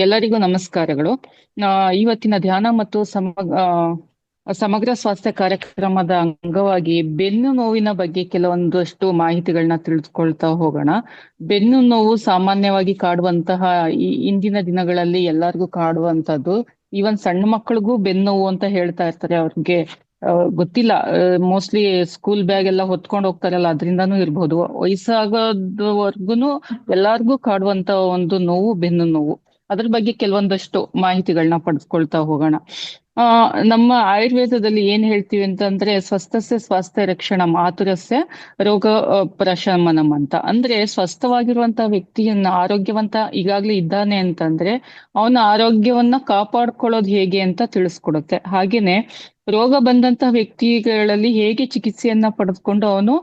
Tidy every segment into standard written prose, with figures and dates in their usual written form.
ಎಲ್ಲರಿಗೂ ನಮಸ್ಕಾರಗಳು. ಆ, ಇವತ್ತಿನ ಧ್ಯಾನ ಮತ್ತು ಸಮಗ್ರ ಸ್ವಾಸ್ಥ್ಯ ಕಾರ್ಯಕ್ರಮದ ಅಂಗವಾಗಿ ಬೆನ್ನು ನೋವಿನ ಬಗ್ಗೆ ಕೆಲವೊಂದಷ್ಟು ಮಾಹಿತಿಗಳನ್ನ ತಿಳಿದುಕೊಳ್ತಾ ಹೋಗೋಣ. ಬೆನ್ನು ನೋವು ಸಾಮಾನ್ಯವಾಗಿ ಕಾಡುವಂತಹ ಇಂದಿನ ದಿನಗಳಲ್ಲಿ ಎಲ್ಲರಿಗೂ ಕಾಡುವಂತದ್ದು. ಈವನ್ ಸಣ್ಣ ಮಕ್ಕಳಿಗೂ ಬೆನ್ನು ನೋವು ಅಂತ ಹೇಳ್ತಾ ಇರ್ತಾರೆ. ಅವ್ರಿಗೆ ಗೊತ್ತಿಲ್ಲ. ಮೋಸ್ಟ್ಲಿ ಸ್ಕೂಲ್ ಬ್ಯಾಗ್ ಎಲ್ಲ ಹೊತ್ಕೊಂಡು ಹೋಗ್ತಾರಲ್ಲ, ಅದರಿಂದಾನೂ ಇರ್ಬೋದು. ವಯಸ್ಸಾಗೋದವರ್ಗುನು ಎಲ್ಲಾರ್ಗೂ ಕಾಡುವಂತ ಒಂದು ನೋವು ಬೆನ್ನು ನೋವು. ಅದ್ರ ಬಗ್ಗೆ ಕೆಲವೊಂದಷ್ಟು ಮಾಹಿತಿಗಳನ್ನ ಪಡೆದುಕೊಳ್ತಾ ಹೋಗೋಣ. ಆ ನಮ್ಮ ಆಯುರ್ವೇದದಲ್ಲಿ ಏನ್ ಹೇಳ್ತೀವಿ ಅಂತಂದ್ರೆ, ಸ್ವಸ್ಥಸ್ಯ ಸ್ವಾಸ್ಥ್ಯ ರಕ್ಷಣ ಮಾತುರಸ್ಯ ರೋಗ ಪ್ರಶಮನಂ ಅಂತ. ಅಂದ್ರೆ ಸ್ವಸ್ಥವಾಗಿರುವಂತಹ ವ್ಯಕ್ತಿಯನ್ನ, ಆರೋಗ್ಯವಂತ ಈಗಾಗ್ಲೇ ಇದ್ದಾನೆ ಅಂತಂದ್ರೆ ಅವನ ಆರೋಗ್ಯವನ್ನ ಕಾಪಾಡ್ಕೊಳ್ಳೋದು ಹೇಗೆ ಅಂತ ತಿಳಿಸ್ಕೊಡುತ್ತೆ. ಹಾಗೇನೆ ರೋಗ ಬಂದಂತಹ ವ್ಯಕ್ತಿಗಳಲ್ಲಿ ಹೇಗೆ ಚಿಕಿತ್ಸೆಯನ್ನ ಪಡೆದುಕೊಂಡು ಅವನು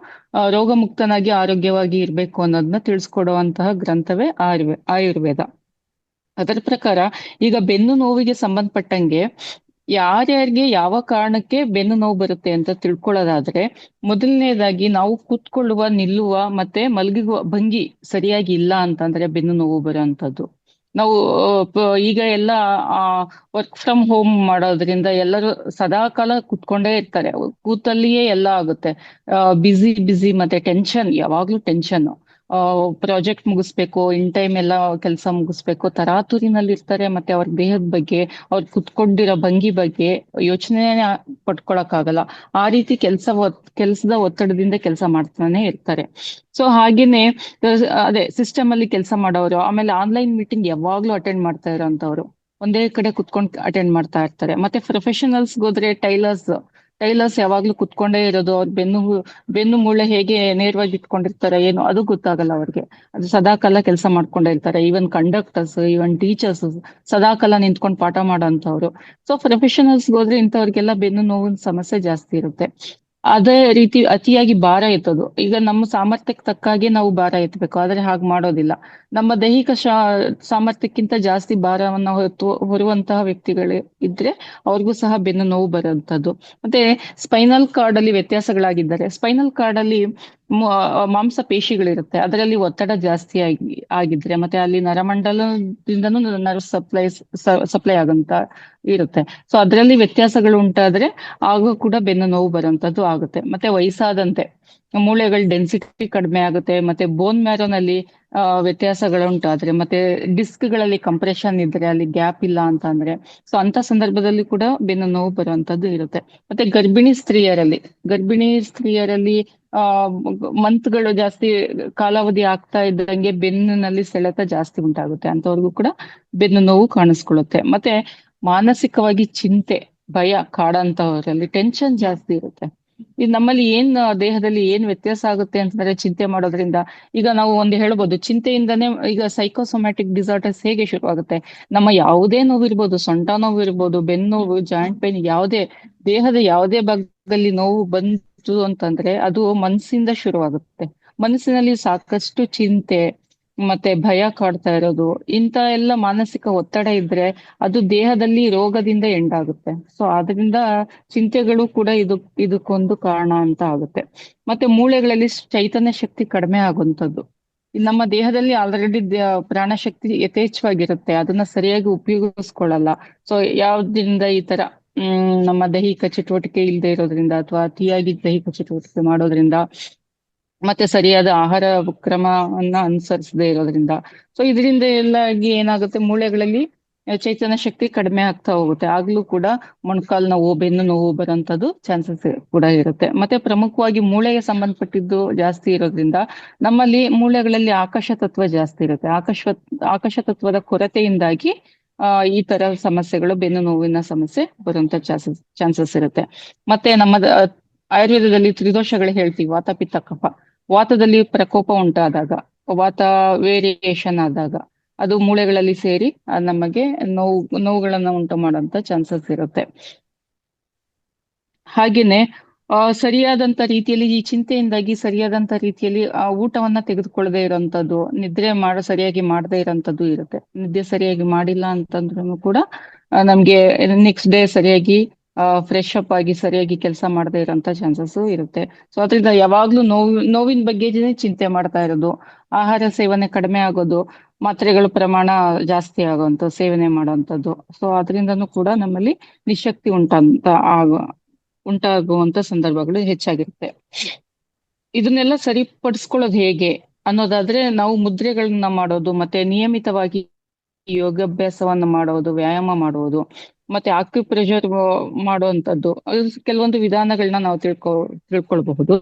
ರೋಗ ಮುಕ್ತನಾಗಿ ಆರೋಗ್ಯವಾಗಿ ಇರ್ಬೇಕು ಅನ್ನೋದನ್ನ ತಿಳಿಸ್ಕೊಡುವಂತಹ ಗ್ರಂಥವೇ ಆಯುರ್ವೇದ. ಅದರ ಪ್ರಕಾರ ಈಗ ಬೆನ್ನು ನೋವಿಗೆ ಸಂಬಂಧಪಟ್ಟಂಗೆ ಯಾರ್ಯಾರಿಗೆ ಯಾವ ಕಾರಣಕ್ಕೆ ಬೆನ್ನು ನೋವು ಬರುತ್ತೆ ಅಂತ ತಿಳ್ಕೊಳ್ಳೋದಾದ್ರೆ, ಮೊದಲನೇದಾಗಿ ನಾವು ಕೂತ್ಕೊಳ್ಳುವ, ನಿಲ್ಲುವ ಮತ್ತೆ ಮಲಗುವ ಭಂಗಿ ಸರಿಯಾಗಿ ಇಲ್ಲ ಅಂತಂದ್ರೆ ಬೆನ್ನು ನೋವು ಬರುವಂತದ್ದು. ನಾವು ಈಗ ಎಲ್ಲ ವರ್ಕ್ ಫ್ರಮ್ ಹೋಮ್ ಮಾಡೋದ್ರಿಂದ ಎಲ್ಲರೂ ಸದಾ ಕಾಲ ಕೂತ್ಕೊಂಡೇ ಇರ್ತಾರೆ. ಕೂತಲ್ಲಿಯೇ ಎಲ್ಲ ಆಗುತ್ತೆ. ಬಿಸಿ ಬಿಸಿ ಮತ್ತೆ ಟೆನ್ಷನ್, ಯಾವಾಗ್ಲೂ ಟೆನ್ಷನ್. ಪ್ರಾಜೆಕ್ಟ್ ಮುಗಿಸ್ಬೇಕು, ಇನ್ ಟೈಮ್ ಎಲ್ಲ ಕೆಲಸ ಮುಗಿಸ್ಬೇಕು, ತರಾತುರಿನಲ್ಲಿ ಇರ್ತಾರೆ. ಮತ್ತೆ ಅವ್ರ ದೇಹದ ಬಗ್ಗೆ, ಅವ್ರು ಕುತ್ಕೊಂಡಿರೋ ಭಂಗಿ ಬಗ್ಗೆ ಯೋಚನೆ ಪಟ್ಕೊಳಕ್ ಆಗಲ್ಲ. ಆ ರೀತಿ ಕೆಲಸದ ಒತ್ತಡದಿಂದ ಕೆಲಸ ಮಾಡ್ತಾನೆ ಇರ್ತಾರೆ. ಸೊ ಹಾಗೇನೆ ಅದೇ ಸಿಸ್ಟಮ್ ಅಲ್ಲಿ ಕೆಲಸ ಮಾಡೋರು, ಆಮೇಲೆ ಆನ್ಲೈನ್ ಮೀಟಿಂಗ್ ಯಾವಾಗ್ಲೂ ಅಟೆಂಡ್ ಮಾಡ್ತಾ ಇರೋಂಥವ್ರು, ಒಂದೇ ಕಡೆ ಕುತ್ಕೊಂಡು ಅಟೆಂಡ್ ಮಾಡ್ತಾ ಇರ್ತಾರೆ. ಮತ್ತೆ ಪ್ರೊಫೆಷನಲ್ಸ್ ಹೋದ್ರೆ ಟೈಲರ್ಸ್ ಯಾವಾಗ್ಲೂ ಕುತ್ಕೊಂಡೇ ಇರೋದು. ಅವ್ರ ಬೆನ್ನು ಮೂಳೆ ಹೇಗೆ ನೇರವಾಗಿ ಇಟ್ಕೊಂಡಿರ್ತಾರೆ ಏನು ಅದು ಗೊತ್ತಾಗಲ್ಲ ಅವ್ರಿಗೆ. ಅದು ಸದಾಕಾಲ ಕೆಲಸ ಮಾಡ್ಕೊಂಡೇ ಇರ್ತಾರೆ. ಈವನ್ ಕಂಡಕ್ಟರ್ಸ್, ಈವನ್ ಟೀಚರ್ಸ್ ಸದಾಕಾಲ ನಿಂತ್ಕೊಂಡು ಪಾಠ ಮಾಡೋಂಥವ್ರು. ಸೊ ಪ್ರೊಫೆಷನಲ್ಸ್ ಹೋದ್ರೆ ಇಂಥವ್ರಿಗೆಲ್ಲ ಬೆನ್ನು ನೋವಿನ ಸಮಸ್ಯೆ ಜಾಸ್ತಿ ಇರುತ್ತೆ. ಅದೇ ರೀತಿ ಅತಿಯಾಗಿ ಭಾರ ಎತ್ತೋದು. ಈಗ ನಮ್ಮ ಸಾಮರ್ಥ್ಯಕ್ಕೆ ತಕ್ಕಾಗೆ ನಾವು ಭಾರ ಎತ್ತಬೇಕು, ಆದ್ರೆ ಹಾಗೆ ಮಾಡೋದಿಲ್ಲ. ನಮ್ಮ ದೈಹಿಕ ಸಾಮರ್ಥ್ಯಕ್ಕಿಂತ ಜಾಸ್ತಿ ಭಾರವನ್ನ ಹೊರುವಂತಹ ವ್ಯಕ್ತಿಗಳು ಇದ್ರೆ ಅವ್ರಿಗೂ ಸಹ ಬೆನ್ನು ನೋವು ಬರುವಂತದ್ದು. ಮತ್ತೆ ಸ್ಪೈನಲ್ ಕಾರ್ಡ್ ಅಲ್ಲಿ ವ್ಯತ್ಯಾಸಗಳಾಗಿದ್ದಾರೆ. ಸ್ಪೈನಲ್ ಕಾರ್ಡ್ ಅಲ್ಲಿ ಮಾಂಸ ಪೇಶಿಗಳಿರುತ್ತೆ, ಅದರಲ್ಲಿ ಒತ್ತಡ ಜಾಸ್ತಿ ಆಗಿದ್ರೆ ಮತ್ತೆ ಅಲ್ಲಿ ನರಮಂಡಲದಿಂದನೂ ನರ್ವ್ ಸಪ್ಲೈ ಆಗಂತ ಇರುತ್ತೆ. ಸೊ ಅದರಲ್ಲಿ ವ್ಯತ್ಯಾಸಗಳು ಉಂಟಾದ್ರೆ ಆಗ ಕೂಡ ಬೆನ್ನು ನೋವು ಬರುವಂತದ್ದು ಆಗುತ್ತೆ. ಮತ್ತೆ ವಯಸ್ಸಾದಂತೆ ಮೂಳೆಗಳ ಡೆನ್ಸಿಟಿ ಕಡಿಮೆ ಆಗುತ್ತೆ. ಮತ್ತೆ ಬೋನ್ ಮ್ಯಾರೋನಲ್ಲಿ ವ್ಯತ್ಯಾಸಗಳುಂಟಾದ್ರೆ, ಮತ್ತೆ ಡಿಸ್ಕ್ಗಳಲ್ಲಿ ಕಂಪ್ರೆಷನ್ ಇದ್ರೆ, ಅಲ್ಲಿ ಗ್ಯಾಪ್ ಇಲ್ಲ ಅಂತ ಅಂದ್ರೆ, ಸೊ ಅಂತ ಸಂದರ್ಭದಲ್ಲಿ ಕೂಡ ಬೆನ್ನು ನೋವು ಬರುವಂತದ್ದು ಇರುತ್ತೆ. ಮತ್ತೆ ಗರ್ಭಿಣಿ ಸ್ತ್ರೀಯರಲ್ಲಿ ಆ ಮಂತ್ಗಳು ಜಾಸ್ತಿ ಕಾಲಾವಧಿ ಆಗ್ತಾ ಇದ್ದಂಗೆ ಬೆನ್ನಿನಲ್ಲಿ ಸೆಳೆತ ಜಾಸ್ತಿ ಉಂಟಾಗುತ್ತೆ. ಅಂತವ್ರಿಗೂ ಕೂಡ ಬೆನ್ನು ನೋವು ಕಾಣಿಸ್ಕೊಳ್ಳುತ್ತೆ. ಮತ್ತೆ ಮಾನಸಿಕವಾಗಿ ಚಿಂತೆ, ಭಯ ಕಾಡಂತವರಲ್ಲಿ ಟೆನ್ಷನ್ ಜಾಸ್ತಿ ಇರುತ್ತೆ. ಇದು ನಮ್ಮಲ್ಲಿ ದೇಹದಲ್ಲಿ ಏನ್ ವ್ಯತ್ಯಾಸ ಆಗುತ್ತೆ ಅಂತಂದ್ರೆ, ಚಿಂತೆ ಮಾಡೋದ್ರಿಂದ ಈಗ ನಾವು ಒಂದು ಹೇಳ್ಬೋದು, ಚಿಂತೆಯಿಂದನೇ ಈಗ ಸೈಕೋಸೊಮ್ಯಾಟಿಕ್ ಡಿಸಾರ್ಡರ್ಸ್ ಹೇಗೆ ಶುರುವಾಗುತ್ತೆ. ನಮ್ಮ ಯಾವುದೇ ನೋವು ಇರ್ಬೋದು, ಸೊಂಟ ನೋವು ಇರ್ಬೋದು, ಬೆನ್ನು ನೋವು, ಜಾಯಿಂಟ್ ಪೇನ್, ದೇಹದ ಯಾವುದೇ ಭಾಗದಲ್ಲಿ ನೋವು ಬಂತು ಅಂತಂದ್ರೆ ಅದು ಮನಸ್ಸಿಂದ ಶುರುವಾಗುತ್ತೆ. ಮನಸ್ಸಿನಲ್ಲಿ ಸಾಕಷ್ಟು ಚಿಂತೆ ಮತ್ತೆ ಭಯ ಕಾಡ್ತಾ ಇರೋದು, ಇಂಥ ಎಲ್ಲ ಮಾನಸಿಕ ಒತ್ತಡ ಇದ್ರೆ ಅದು ದೇಹದಲ್ಲಿ ರೋಗದಿಂದ ಎಂಡಾಗುತ್ತೆ. ಸೊ ಆದ್ರಿಂದ ಚಿಂತೆಗಳು ಕೂಡ ಇದಕ್ಕೊಂದು ಕಾರಣ ಅಂತ ಆಗುತ್ತೆ. ಮತ್ತೆ ಮೂಳೆಗಳಲ್ಲಿ ಚೈತನ್ಯ ಶಕ್ತಿ ಕಡಿಮೆ ಆಗುವಂಥದ್ದು. ನಮ್ಮ ದೇಹದಲ್ಲಿ ಆಲ್ರೆಡಿ ಪ್ರಾಣಶಕ್ತಿ ಯಥೇಚ್ಛವಾಗಿರುತ್ತೆ, ಅದನ್ನ ಸರಿಯಾಗಿ ಉಪಯೋಗಿಸ್ಕೊಳ್ಳಲ್ಲ. ಸೊ ಯಾವ್ದ್ರಿಂದ ಈ ತರ ನಮ್ಮ ದೈಹಿಕ ಚಟುವಟಿಕೆ ಇಲ್ಲದೆ ಇರೋದ್ರಿಂದ, ಅಥವಾ ಅತಿಯಾಗಿ ದೈಹಿಕ ಚಟುವಟಿಕೆ ಮಾಡೋದ್ರಿಂದ, ಮತ್ತೆ ಸರಿಯಾದ ಆಹಾರ ಕ್ರಮವನ್ನ ಅನುಸರಿಸದೇ ಇರೋದ್ರಿಂದ, ಸೊ ಇದರಿಂದ ಎಲ್ಲ ಆಗಿ ಏನಾಗುತ್ತೆ, ಮೂಳೆಗಳಲ್ಲಿ ಚೈತನ್ಯ ಶಕ್ತಿ ಕಡಿಮೆ ಆಗ್ತಾ ಹೋಗುತ್ತೆ. ಆಗ್ಲೂ ಕೂಡ ಮೊಣಕಾಲು ನೋವು, ಬೆನ್ನು ನೋವು ಬರೋಂಥದ್ದು ಚಾನ್ಸಸ್ ಕೂಡ ಇರುತ್ತೆ. ಮತ್ತೆ ಪ್ರಮುಖವಾಗಿ ಮೂಳೆಗೆ ಸಂಬಂಧಪಟ್ಟಿದ್ದು ಜಾಸ್ತಿ ಇರೋದ್ರಿಂದ ನಮ್ಮಲ್ಲಿ ಮೂಳೆಗಳಲ್ಲಿ ಆಕಾಶ ತತ್ವ ಜಾಸ್ತಿ ಇರುತ್ತೆ. ಆಕಾಶ ತತ್ವದ ಕೊರತೆಯಿಂದಾಗಿ ಈ ತರ ಸಮಸ್ಯೆಗಳು, ಬೆನ್ನು ನೋವಿನ ಸಮಸ್ಯೆ ಬರುವಂತ ಚಾನ್ಸಸ್ ಇರುತ್ತೆ. ಮತ್ತೆ ನಮ್ಮ ಆಯುರ್ವೇದದಲ್ಲಿ ತ್ರಿದೋಷಗಳು ಹೇಳ್ತೀವಿ: ವಾತ ಪಿತ್ತ ಕಫ. ವಾತದಲ್ಲಿ ಪ್ರಕೋಪ ಉಂಟಾದಾಗ, ವಾತ ವೇರಿಯೇಷನ್ ಆದಾಗ ಅದು ಮೂಳೆಗಳಲ್ಲಿ ಸೇರಿ ನಮಗೆ ನೋವುಗಳನ್ನ ಉಂಟು ಮಾಡುವಂತ ಚಾನ್ಸಸ್ ಇರುತ್ತೆ. ಹಾಗೇನೆ ಸರಿಯಾದಂತ ರೀತಿಯಲ್ಲಿ ಈ ಚಿಂತೆಯಿಂದಾಗಿ ಸರಿಯಾದಂತ ರೀತಿಯಲ್ಲಿ ಊಟವನ್ನ ತೆಗೆದುಕೊಳ್ಳದೆ ಇರೋಂಥದ್ದು, ನಿದ್ರೆ ಸರಿಯಾಗಿ ಮಾಡದೇ ಇರೋಂಥದ್ದು ಇರುತ್ತೆ. ನಿದ್ದೆ ಸರಿಯಾಗಿ ಮಾಡಿಲ್ಲ ಅಂತಂದ್ರೂ ಕೂಡ ನಮ್ಗೆ ನೆಕ್ಸ್ಟ್ ಡೇ ಸರಿಯಾಗಿ ಫ್ರೆಶ್ ಅಪ್ ಆಗಿ ಸರಿಯಾಗಿ ಕೆಲಸ ಮಾಡದೇ ಇರೋಂಥ ಚಾನ್ಸಸ್ ಇರುತ್ತೆ. ಸೊ ಅದರಿಂದ ಯಾವಾಗ್ಲೂ ನೋವಿನ ಬಗ್ಗೆ ಚಿಂತೆ ಮಾಡ್ತಾ ಇರೋದು, ಆಹಾರ ಸೇವನೆ ಕಡಿಮೆ ಆಗೋದು, ಮಾತ್ರೆಗಳ ಪ್ರಮಾಣ ಜಾಸ್ತಿ ಆಗುವಂತ ಸೇವನೆ ಮಾಡುವಂಥದ್ದು. ಸೊ ಅದರಿಂದನೂ ಕೂಡ ನಮ್ಮಲ್ಲಿ ನಿಶಕ್ತಿ ಉಂಟಾಗುವಂತ ಸಂದರ್ಭಗಳು ಹೆಚ್ಚಾಗಿರುತ್ತೆ. ಇದನ್ನೆಲ್ಲ ಸರಿಪಡಿಸ್ಕೊಳ್ಳೋದು ಹೇಗೆ ಅನ್ನೋದಾದ್ರೆ, ನಾವು ಮುದ್ರೆಗಳನ್ನ ಮಾಡೋದು, ಮತ್ತೆ ನಿಯಮಿತವಾಗಿ ಯೋಗಾಭ್ಯಾಸವನ್ನ ಮಾಡೋದು, ವ್ಯಾಯಾಮ ಮಾಡುವುದು, ಮತ್ತೆ ಆಕ್ಯುಪ್ರೆಷರ್ ಮಾಡುವಂತದ್ದು, ಕೆಲವೊಂದು ವಿಧಾನಗಳನ್ನ ನಾವು ತಿಳ್ಕೊಳ್ಬಹುದು.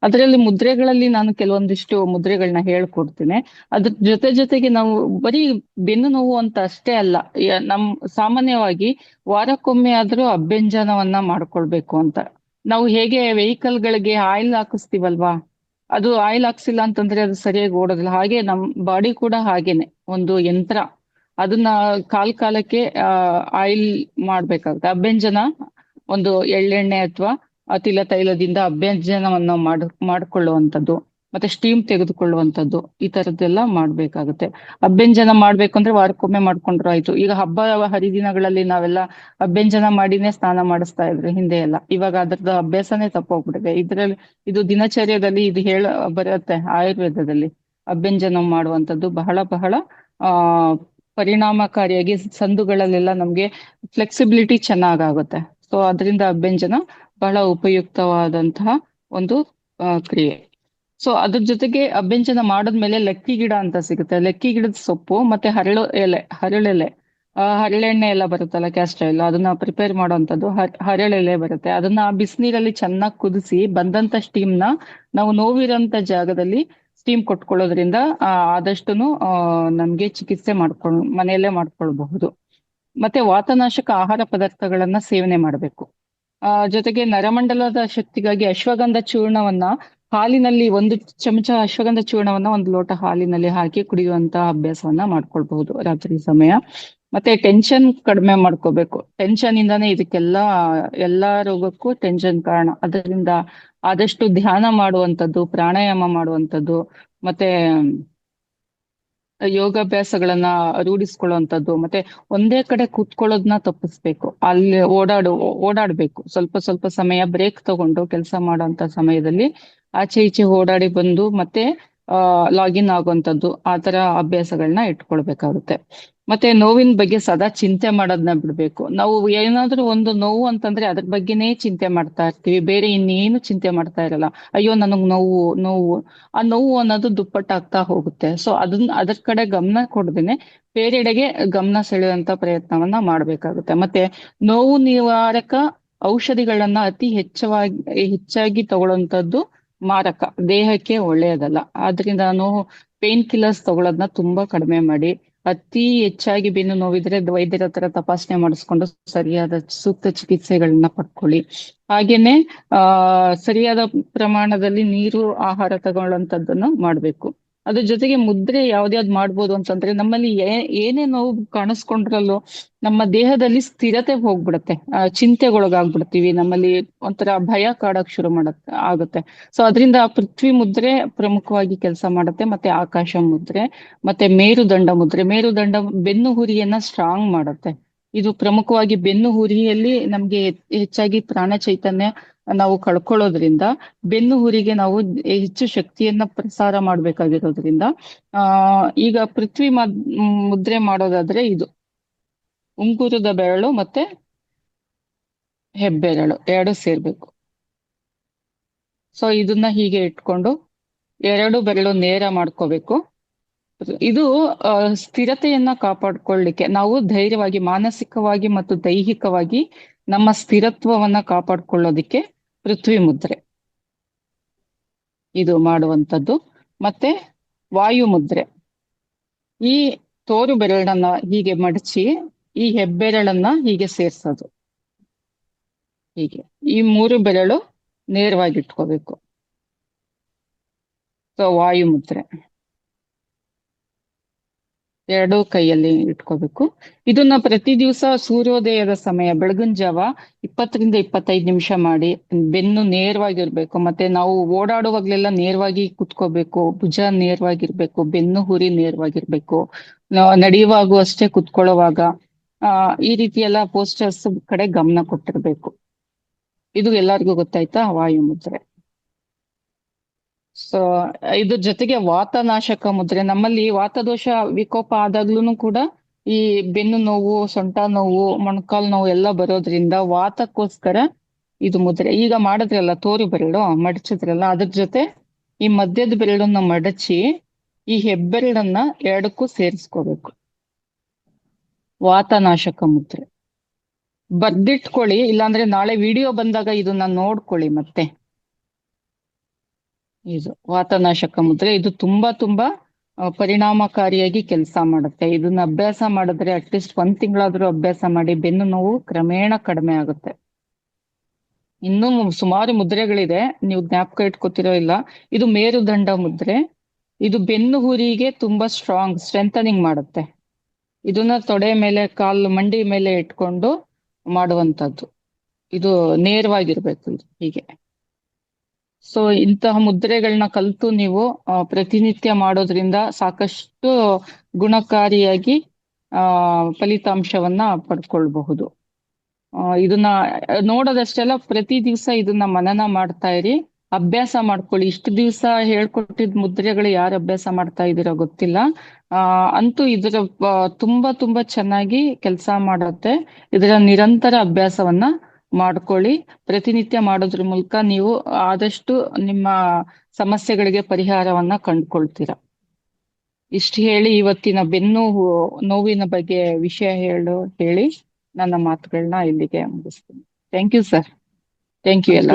ಅದರಲ್ಲಿ ಮುದ್ರೆಗಳಲ್ಲಿ ನಾನು ಕೆಲವೊಂದಿಷ್ಟು ಮುದ್ರೆಗಳನ್ನ ಹೇಳ್ಕೊಡ್ತೀನಿ. ಅದ್ರ ಜೊತೆಗೆ ನಾವು ಬರೀ ಬೆನ್ನು ನೋವು ಅಂತ ಅಷ್ಟೇ ಅಲ್ಲ, ನಮ್ ಸಾಮಾನ್ಯವಾಗಿ ವಾರಕ್ಕೊಮ್ಮೆ ಆದ್ರೂ ಅಭ್ಯಂಜನವನ್ನ ಮಾಡ್ಕೊಳ್ಬೇಕು ಅಂತ. ನಾವು ಹೇಗೆ ವೆಹಿಕಲ್ಗಳಿಗೆ ಆಯಿಲ್ ಹಾಕಿಸ್ತೀವಲ್ವಾ, ಅದು ಆಯಿಲ್ ಹಾಕ್ಸಿಲ್ಲ ಅಂತಂದ್ರೆ ಅದು ಸರಿಯಾಗಿ ಓಡೋದಿಲ್ಲ. ಹಾಗೆ ನಮ್ ಬಾಡಿ ಕೂಡ ಹಾಗೇನೆ ಒಂದು ಯಂತ್ರ. ಅದನ್ನ ಕಾಲಕ್ಕೆ ಆಯಿಲ್ ಮಾಡ್ಬೇಕಾಗುತ್ತೆ. ಅಭ್ಯಂಜನ ಒಂದು ಎಳ್ಳೆಣ್ಣೆ ಅಥವಾ ತಿಲ ತೈಲದಿಂದ ಅಭ್ಯಂಜನವನ್ನ ಮಾಡ್ಕೊಳ್ಳುವಂಥದ್ದು, ಮತ್ತೆ ಸ್ಟೀಮ್ ತೆಗೆದುಕೊಳ್ಳುವಂಥದ್ದು, ಈ ತರದ್ದೆಲ್ಲ ಮಾಡ್ಬೇಕಾಗುತ್ತೆ. ಅಭ್ಯಂಜನ ಮಾಡ್ಬೇಕು ಅಂದ್ರೆ ವಾರಕ್ಕೊಮ್ಮೆ ಮಾಡ್ಕೊಂಡ್ರು ಆಯ್ತು. ಈಗ ಹಬ್ಬ ಹರಿದಿನಗಳಲ್ಲಿ ನಾವೆಲ್ಲ ಅಭ್ಯಂಜನ ಮಾಡಿನೇ ಸ್ನಾನ ಮಾಡಿಸ್ತಾ ಇದ್ರು ಹಿಂದೆ ಎಲ್ಲ. ಇವಾಗ ಅದ್ರದ್ದು ಅಭ್ಯಾಸನೇ ತಪ್ಪೋಗ್ಬಿಟ್ಟಿದೆ. ಇದು ದಿನಚರ್ಯದಲ್ಲಿ ಇದು ಬರುತ್ತೆ. ಆಯುರ್ವೇದದಲ್ಲಿ ಅಭ್ಯಂಜನ ಮಾಡುವಂಥದ್ದು ಬಹಳ ಬಹಳ ಆ ಪರಿಣಾಮಕಾರಿಯಾಗಿ ಸಂದುಗಳಲ್ಲೆಲ್ಲ ನಮ್ಗೆ ಫ್ಲೆಕ್ಸಿಬಿಲಿಟಿ ಚೆನ್ನಾಗಾಗುತ್ತೆ. ಸೊ ಅದರಿಂದ ಅಭ್ಯಂಜನ ಬಹಳ ಉಪಯುಕ್ತವಾದಂತಹ ಒಂದು ಕ್ರಿಯೆ. ಸೊ ಅದ್ರ ಜೊತೆಗೆ ಅಭ್ಯಂಜನ ಮಾಡದ್ಮೇಲೆ ಲೆಕ್ಕಿ ಗಿಡ ಅಂತ ಸಿಗುತ್ತೆ. ಲೆಕ್ಕಿ ಗಿಡದ ಸೊಪ್ಪು ಮತ್ತೆ ಹರಳೆಲೆ, ಹರಳೆಣ್ಣೆ ಎಲ್ಲ ಬರುತ್ತಲ್ಲ, ಕ್ಯಾಸ್ಟರ್ ಆಯಿಲ್, ಅದನ್ನ ಪ್ರಿಪೇರ್ ಮಾಡುವಂಥದ್ದು. ಹರಳೆಲೆ ಬರುತ್ತೆ. ಅದನ್ನ ಬಿಸಿನೀರಲ್ಲಿ ಚೆನ್ನಾಗಿ ಕುದಿಸಿ ಬಂದಂತ ಸ್ಟೀಮ್ ನ ನಾವು ನೋವಿರೋಂತ ಜಾಗದಲ್ಲಿ ಸ್ಟೀಮ್ ಕೊಟ್ಕೊಳ್ಳೋದ್ರಿಂದ ಆದಷ್ಟುನು ನಮ್ಗೆ ಚಿಕಿತ್ಸೆ ಮನೆಯಲ್ಲೇ ಮಾಡ್ಕೊಳ್ಬಹುದು. ಮತ್ತೆ ವಾತನಾಶಕ ಆಹಾರ ಪದಾರ್ಥಗಳನ್ನ ಸೇವನೆ ಮಾಡಬೇಕು. ಜೊತೆಗೆ ನರಮಂಡಲದ ಶಕ್ತಿಗಾಗಿ ಅಶ್ವಗಂಧ ಚೂರ್ಣವನ್ನ ಹಾಲಿನಲ್ಲಿ 1 ಚಮಚ ಅಶ್ವಗಂಧ ಚೂರ್ಣವನ್ನ 1 ಲೋಟ ಹಾಲಿನಲ್ಲಿ ಹಾಕಿ ಕುಡಿಯುವಂತ ಅಭ್ಯಾಸವನ್ನ ಮಾಡ್ಕೊಳ್ಬಹುದು ರಾತ್ರಿ ಸಮಯ. ಮತ್ತೆ ಟೆನ್ಷನ್ ಕಡಿಮೆ ಮಾಡ್ಕೋಬೇಕು. ಟೆನ್ಷನ್ ಇಂದಾನೇ ಎಲ್ಲಾ ರೋಗಕ್ಕೂ ಟೆನ್ಷನ್ ಕಾರಣ. ಅದರಿಂದ ಆದಷ್ಟು ಧ್ಯಾನ ಮಾಡುವಂಥದ್ದು, ಪ್ರಾಣಾಯಾಮ ಮಾಡುವಂಥದ್ದು, ಮತ್ತೆ ಯೋಗಾಭ್ಯಾಸಗಳನ್ನ ರೂಢಿಸ್ಕೊಳ್ಳುವಂಥದ್ದು, ಮತ್ತೆ ಒಂದೇ ಕಡೆ ಕೂತ್ಕೊಳ್ಳೋದನ್ನ ತಪ್ಪಿಸ್ಬೇಕು. ಅಲ್ಲಿ ಓಡಾಡ್ಬೇಕು. ಸ್ವಲ್ಪ ಸ್ವಲ್ಪ ಸಮಯ ಬ್ರೇಕ್ ತಗೊಂಡು ಕೆಲಸ ಮಾಡುವಂತ ಸಮಯದಲ್ಲಿ ಆಚೆ ಈಚೆ ಓಡಾಡಿ ಬಂದು ಮತ್ತೆ ಲಾಗಿನ್ ಆಗುವಂಥದ್ದು, ಆ ತರ ಅಭ್ಯಾಸಗಳನ್ನ ಇಟ್ಕೊಳ್ಬೇಕಾಗುತ್ತೆ. ಮತ್ತೆ ನೋವಿನ ಬಗ್ಗೆ ಸದಾ ಚಿಂತೆ ಮಾಡೋದನ್ನ ಬಿಡ್ಬೇಕು. ನಾವು ಏನಾದ್ರೂ ಒಂದು ನೋವು ಅಂತಂದ್ರೆ ಅದ್ರ ಬಗ್ಗೆನೇ ಚಿಂತೆ ಮಾಡ್ತಾ ಇರ್ತೀವಿ, ಬೇರೆ ಇನ್ನೇನು ಚಿಂತೆ ಮಾಡ್ತಾ ಇರಲ್ಲ. ಅಯ್ಯೋ ನನಗ್ ನೋವು ನೋವು, ಆ ನೋವು ಅನ್ನೋದು ದುಪ್ಪಟ್ಟಾಗ್ತಾ ಹೋಗುತ್ತೆ. ಸೊ ಅದ್ರ ಕಡೆ ಗಮನ ಕೊಡದೇನೆ ಬೇರೆಡೆಗೆ ಗಮನ ಸೆಳೆಯುವಂತ ಪ್ರಯತ್ನವನ್ನ ಮಾಡ್ಬೇಕಾಗುತ್ತೆ. ಮತ್ತೆ ನೋವು ನಿವಾರಕ ಔಷಧಿಗಳನ್ನ ಹೆಚ್ಚಾಗಿ ತಗೊಳ್ಳುವಂತದ್ದು ಮಾರಕ, ದೇಹಕ್ಕೆ ಒಳ್ಳೆಯದಲ್ಲ. ಆದ್ರಿಂದ ಪೇನ್ ಕಿಲ್ಲರ್ಸ್ ತಗೊಳ್ಳೋದನ್ನ ತುಂಬಾ ಕಡಿಮೆ ಮಾಡಿ, ಅತಿ ಹೆಚ್ಚಾಗಿ ಬೆನ್ನು ನೋವಿದ್ರೆ ವೈದ್ಯರ ಹತ್ರ ತಪಾಸಣೆ ಮಾಡಿಸ್ಕೊಂಡು ಸರಿಯಾದ ಸೂಕ್ತ ಚಿಕಿತ್ಸೆಗಳನ್ನ ಪಡ್ಕೊಳ್ಳಿ. ಹಾಗೇನೆ ಸರಿಯಾದ ಪ್ರಮಾಣದಲ್ಲಿ ನೀರು, ಆಹಾರ ತಗೊಳ್ಳುವಂತದ್ದನ್ನು ಮಾಡ್ಬೇಕು. ಅದ್ರ ಜೊತೆಗೆ ಮುದ್ರೆ ಯಾವ್ದ್ಯಾವ್ದು ಮಾಡ್ಬೋದು ಅಂತಂದ್ರೆ, ನಮ್ಮಲ್ಲಿ ಏನೇ ನೋವು ಕಾಣಿಸ್ಕೊಂಡ್ರಲ್ಲೋ ನಮ್ಮ ದೇಹದಲ್ಲಿ ಸ್ಥಿರತೆ ಹೋಗ್ಬಿಡುತ್ತೆ, ಚಿಂತೆಗೊಳಗಾಗ್ಬಿಡ್ತೀವಿ, ನಮ್ಮಲ್ಲಿ ಒಂಥರ ಭಯ ಕಾಡಕ್ ಶುರು ಆಗುತ್ತೆ. ಸೊ ಅದರಿಂದ ಪೃಥ್ವಿ ಮುದ್ರೆ ಪ್ರಮುಖವಾಗಿ ಕೆಲಸ ಮಾಡುತ್ತೆ. ಮತ್ತೆ ಆಕಾಶ ಮುದ್ರೆ, ಮತ್ತೆ ಮೇರುದಂಡ ಬೆನ್ನು ಹುರಿಯನ್ನ ಸ್ಟ್ರಾಂಗ್ ಮಾಡುತ್ತೆ. ಇದು ಪ್ರಮುಖವಾಗಿ ಬೆನ್ನು ಹುರಿಯಲ್ಲಿ ನಮ್ಗೆ ಹೆಚ್ಚಾಗಿ ಪ್ರಾಣ ಚೈತನ್ಯ ನಾವು ಕಳ್ಕೊಳ್ಳೋದ್ರಿಂದ ಬೆನ್ನು ಹುರಿಗೆ ನಾವು ಹೆಚ್ಚು ಶಕ್ತಿಯನ್ನ ಪ್ರಸಾರ ಮಾಡ್ಬೇಕಾಗಿರೋದ್ರಿಂದ ಈಗ ಪೃಥ್ವಿ ಮುದ್ರೆ ಮಾಡೋದಾದ್ರೆ ಇದು ಉಂಗುರದ ಬೆರಳು ಮತ್ತೆ ಹೆಬ್ಬೆರಳು 2 ಸೇರ್ಬೇಕು. ಸೊ ಇದನ್ನ ಹೀಗೆ ಇಟ್ಕೊಂಡು 2 ಬೆರಳು ನೇರ ಮಾಡ್ಕೋಬೇಕು. ಇದು ಸ್ಥಿರತೆಯನ್ನ ಕಾಪಾಡ್ಕೊಳ್ಳಿಕ್ಕೆ, ನಾವು ಧೈರ್ಯವಾಗಿ ಮಾನಸಿಕವಾಗಿ ಮತ್ತು ದೈಹಿಕವಾಗಿ ನಮ್ಮ ಸ್ಥಿರತ್ವವನ್ನ ಕಾಪಾಡ್ಕೊಳ್ಳೋದಿಕ್ಕೆ ಪೃಥ್ವಿ ಮುದ್ರೆ ಇದು ಮಾಡುವಂಥದ್ದು. ಮತ್ತೆ ವಾಯು ಮುದ್ರೆ, ಈ ತೋರು ಬೆರಳನ್ನ ಹೀಗೆ ಮಡಚಿ ಈ ಹೆಬ್ಬೆರಳನ್ನ ಹೀಗೆ ಸೇರ್ಸೋದು. ಹೀಗೆ ಈ 3 ಬೆರಳು ನೇರವಾಗಿ ಇಟ್ಕೋಬೇಕು. ಸೊ ವಾಯು ಮುದ್ರೆ 2 ಕೈಯಲ್ಲಿ ಇಟ್ಕೋಬೇಕು. ಇದನ್ನ ಪ್ರತಿ ದಿವಸ ಸೂರ್ಯೋದಯದ ಸಮಯ ಬೆಳಗಿನ ಜಾವ 20 ರಿಂದ 25 ನಿಮಿಷ ಮಾಡಿ. ಬೆನ್ನು ನೇರವಾಗಿರ್ಬೇಕು, ಮತ್ತೆ ನಾವು ಓಡಾಡುವಾಗ್ಲೆಲ್ಲ ನೇರವಾಗಿ ಕುತ್ಕೋಬೇಕು, ಭುಜ ನೇರವಾಗಿರ್ಬೇಕು, ಬೆನ್ನು ಹುರಿ ನೇರವಾಗಿರ್ಬೇಕು. ನಡೆಯುವಾಗೂ ಅಷ್ಟೇ, ಕುತ್ಕೊಳ್ಳೋವಾಗ ಈ ರೀತಿ ಎಲ್ಲ ಪೋಸ್ಟರ್ಸ್ ಕಡೆ ಗಮನ ಕೊಟ್ಟಿರ್ಬೇಕು. ಇದು ಎಲ್ಲರಿಗೂ ಗೊತ್ತಾಯ್ತಾ, ವಾಯು ಮುದ್ರೆ. ಸೊ ಇದ್ರ ಜೊತೆಗೆ ವಾತನಾಶಕ ಮುದ್ರೆ. ನಮ್ಮಲ್ಲಿ ವಾತದೋಷ ವಿಕೋಪ ಆದಾಗ್ಲೂ ಕೂಡ ಈ ಬೆನ್ನು ನೋವು, ಸೊಂಟ ನೋವು, ಮೊಣಕಾಲು ನೋವು ಎಲ್ಲ ಬರೋದ್ರಿಂದ ವಾತಕ್ಕೋಸ್ಕರ ಇದು ಮುದ್ರೆ. ಈಗ ಮಾಡಿದ್ರಲ್ಲ ತೋರು ಬೆರಳು ಮಡಚಿದ್ರಲ್ಲ, ಅದ್ರ ಜೊತೆ ಈ ಮಧ್ಯದ ಬೆರಳನ್ನ ಮಡಚಿ ಈ ಹೆಬ್ಬೆರಳನ್ನ ಎರಡಕ್ಕೂ ಸೇರಿಸ್ಕೋಬೇಕು. ವಾತನಾಶಕ ಮುದ್ರೆ ಬರ್ದಿಟ್ಕೊಳ್ಳಿ, ಇಲ್ಲಾಂದ್ರೆ ನಾಳೆ ವಿಡಿಯೋ ಬಂದಾಗ ಇದನ್ನ ನೋಡ್ಕೊಳ್ಳಿ ಮತ್ತೆ. ಇದು ವಾತನಾಶಕ ಮುದ್ರೆ. ಇದು ತುಂಬಾ ತುಂಬಾ ಪರಿಣಾಮಕಾರಿಯಾಗಿ ಕೆಲಸ ಮಾಡುತ್ತೆ. ಇದನ್ನ ಅಭ್ಯಾಸ ಮಾಡಿದ್ರೆ ಅಟ್ಲೀಸ್ಟ್ 1 ತಿಂಗಳಾದ್ರೂ ಅಭ್ಯಾಸ ಮಾಡಿ, ಬೆನ್ನು ನೋವು ಕ್ರಮೇಣ ಕಡಿಮೆ ಆಗುತ್ತೆ. ಇನ್ನೂ ಸುಮಾರು ಮುದ್ರೆಗಳಿದೆ, ನೀವು ಜ್ಞಾಪಕ ಇಟ್ಕೋತಿರೋ ಇಲ್ಲ. ಇದು ಮೇರುದಂಡ ಮುದ್ರೆ. ಇದು ಬೆನ್ನು ಹುರಿಗೆ ತುಂಬಾ ಸ್ಟ್ರೆಂಥನಿಂಗ್ ಮಾಡುತ್ತೆ. ಇದನ್ನ ತೊಡೆ ಮೇಲೆ, ಕಾಲು ಮಂಡಿ ಮೇಲೆ ಇಟ್ಕೊಂಡು ಮಾಡುವಂತದ್ದು. ಇದು ನೇರವಾಗಿರ್ಬೇಕು ಇದು ಹೀಗೆ. ಸೊ ಇಂತಹ ಮುದ್ರೆಗಳನ್ನ ಕಲಿತು ನೀವು ಪ್ರತಿನಿತ್ಯ ಮಾಡೋದ್ರಿಂದ ಸಾಕಷ್ಟು ಗುಣಕಾರಿಯಾಗಿ ಫಲಿತಾಂಶವನ್ನ ಪಡ್ಕೊಳ್ಬಹುದು. ಇದನ್ನ ನೋಡೋದಷ್ಟೆಲ್ಲ ಪ್ರತಿ ದಿವಸ ಇದನ್ನ ಮನನ ಮಾಡ್ತಾ ಇರಿ, ಅಭ್ಯಾಸ ಮಾಡ್ಕೊಳ್ಳಿ. ಇಷ್ಟು ದಿವಸ ಹೇಳ್ಕೊಟ್ಟಿದ್ ಮುದ್ರೆಗಳು ಯಾರು ಅಭ್ಯಾಸ ಮಾಡ್ತಾ ಇದ್ದೀರೋ ಗೊತ್ತಿಲ್ಲ. ಅಂತೂ ಇದರ ತುಂಬಾ ತುಂಬಾ ಚೆನ್ನಾಗಿ ಕೆಲಸ ಮಾಡುತ್ತೆ. ಇದರ ನಿರಂತರ ಅಭ್ಯಾಸವನ್ನ ಮಾಡ್ಕೊಳ್ಳಿ. ಪ್ರತಿನಿತ್ಯ ಮಾಡೋದ್ರ ಮೂಲಕ ನೀವು ಆದಷ್ಟು ನಿಮ್ಮ ಸಮಸ್ಯೆಗಳಿಗೆ ಪರಿಹಾರವನ್ನ ಕಂಡುಕೊಳ್ತೀರಾ. ಇಷ್ಟು ಹೇಳಿ ಇವತ್ತಿನ ಬೆನ್ನು ನೋವಿನ ಬಗ್ಗೆ ವಿಷಯ ಹೇಳಿ ನನ್ನ ಮಾತುಗಳನ್ನ ಇಲ್ಲಿಗೆ ಮುಗಿಸ್ತೀನಿ. Thank you sir. Thank you ಎಲ್ಲ.